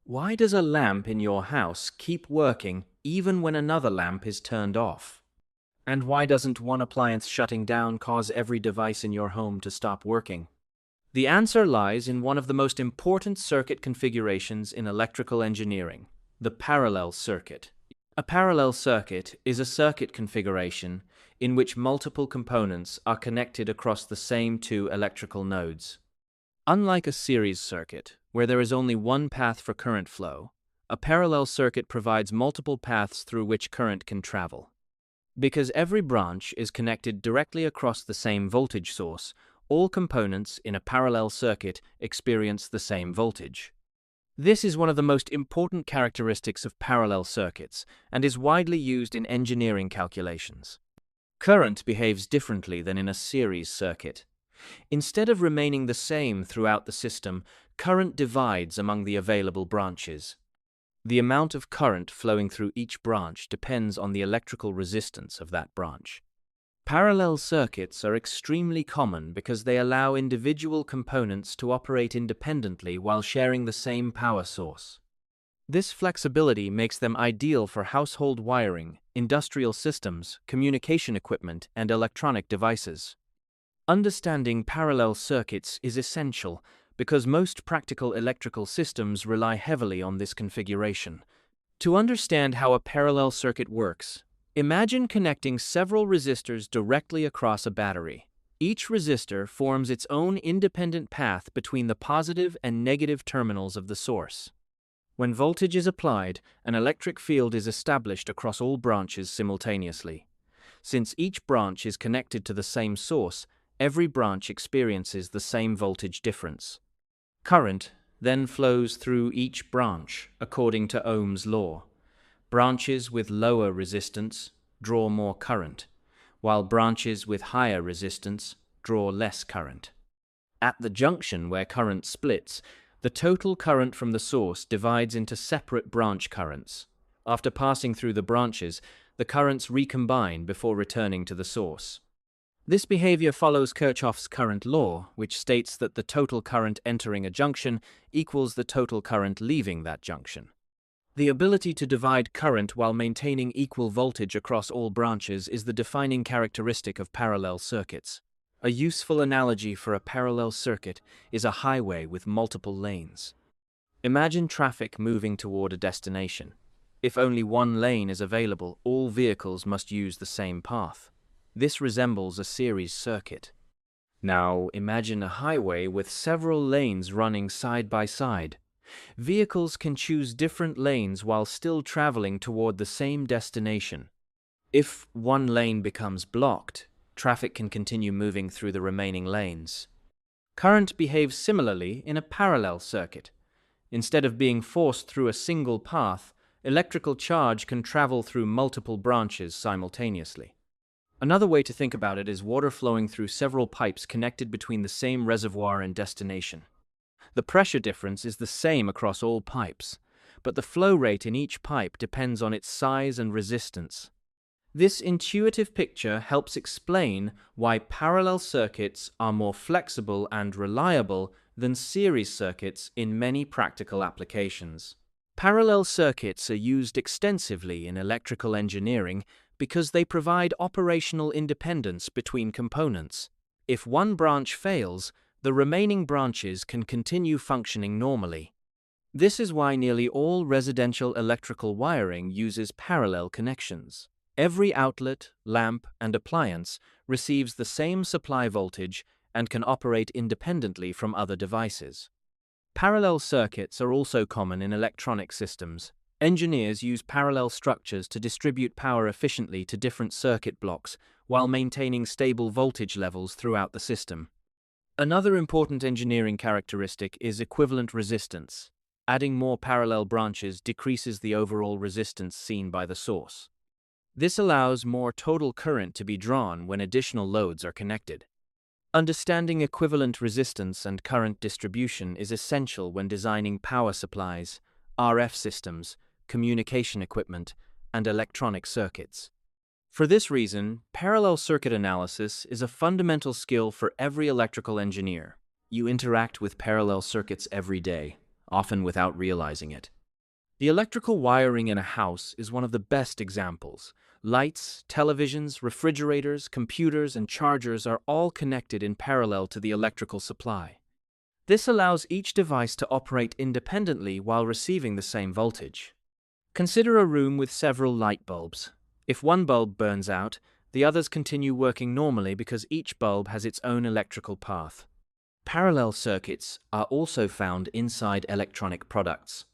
Why does a lamp in your house keep working even when another lamp is turned off? And why doesn't one appliance shutting down cause every device in your home to stop working? The answer lies in one of the most important circuit configurations in electrical engineering, the parallel circuit. A parallel circuit is a circuit configuration in which multiple components are connected across the same two electrical nodes. Unlike a series circuit, where there is only one path for current flow, a parallel circuit provides multiple paths through which current can travel. Because every branch is connected directly across the same voltage source, all components in a parallel circuit experience the same voltage. This is one of the most important characteristics of parallel circuits and is widely used in engineering calculations. Current behaves differently than in a series circuit. Instead of remaining the same throughout the system, current divides among the available branches. The amount of current flowing through each branch depends on the electrical resistance of that branch. Parallel circuits are extremely common because they allow individual components to operate independently while sharing the same power source. This flexibility makes them ideal for household wiring, industrial systems, communication equipment, and electronic devices. Understanding parallel circuits is essential because most practical electrical systems rely heavily on this configuration. To understand how a parallel circuit works, imagine connecting several resistors directly across a battery. Each resistor forms its own independent path between the positive and negative terminals of the source. When voltage is applied, an electric field is established across all branches simultaneously. Since each branch is connected to the same source, every branch experiences the same voltage difference. Current then flows through each branch according to Ohm's law. Branches with lower resistance draw more current, while branches with higher resistance draw less current. At the junction where current splits, the total current from the source divides into separate branch currents. After passing through the branches, the currents recombine before returning to the source. This behavior follows Kirchhoff's current law, which states that the total current entering a junction equals the total current leaving that junction. The ability to divide current while maintaining equal voltage across all branches is the defining characteristic of parallel circuits. A useful analogy for a parallel circuit is a highway with multiple lanes. Imagine traffic moving toward a destination. If only one lane is available, all vehicles must use the same path. This resembles a series circuit. Now imagine a highway with several lanes running side by side. Vehicles can choose different lanes while still traveling toward the same destination. If one lane becomes blocked, traffic can continue moving through the remaining lanes. Current behaves similarly in a parallel circuit. Instead of being forced through a single path, electrical charge can travel through multiple branches simultaneously. Another way to think about it is water flowing through several pipes connected between the same reservoir and destination. The pressure difference is the same across all pipes, but the flow rate in each pipe depends on its size and resistance. This intuitive picture helps explain why parallel circuits are more flexible and reliable than series circuits in many practical applications. Parallel circuits are used extensively in electrical engineering because they provide operational independence between components. If one branch fails, the remaining branches can continue functioning normally. This is why nearly all residential electrical wiring uses parallel connections. Every outlet, lamp, and appliance receives the same supply voltage and can operate independently from other devices. Parallel circuits are also common in electronic systems. Engineers use parallel structures to distribute power efficiently to different circuit blocks while maintaining stable voltage levels throughout the system. Another important engineering characteristic is equivalent resistance. Adding more parallel branches decreases the overall resistance seen by the source. This allows more total current to be drawn when additional loads are connected. Understanding equivalent resistance and current distribution is essential when designing power supplies, RF systems, communication equipment, and electronic circuits. For this reason, parallel circuit analysis is a fundamental skill for every electrical engineer. You interact with parallel circuits every day, often without realizing it. The electrical wiring in a house is one of the best examples. Lights, televisions, refrigerators, computers, and chargers are all connected in parallel to the electrical supply. This allows each device to operate independently while receiving the same voltage. Consider a room with several light bulbs. If one bulb burns out, the others continue working normally because each bulb has its own electrical path. Parallel circuits are also found inside electronic products.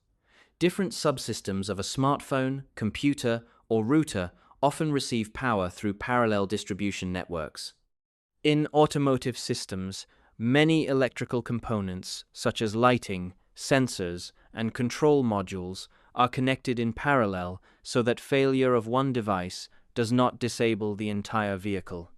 Different subsystems of a smartphone, computer, or router often receive power through parallel distribution networks. In automotive systems, many electrical components, such as lighting, sensors, and control modules, are connected in parallel so that failure of one device does not disable the entire vehicle.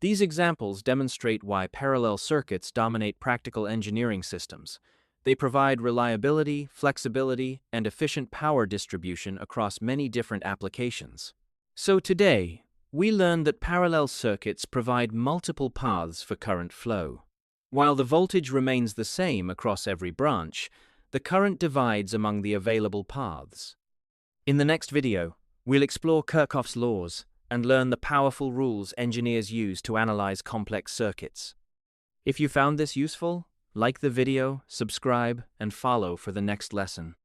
These examples demonstrate why parallel circuits dominate practical engineering systems. They provide reliability, flexibility, and efficient power distribution across many different applications. So today, we learned that parallel circuits provide multiple paths for current flow. While the voltage remains the same across every branch, the current divides among the available paths. In the next video, we'll explore Kirchhoff's laws and learn the powerful rules engineers use to analyze complex circuits. If you found this useful, like the video, subscribe, and follow for the next lesson.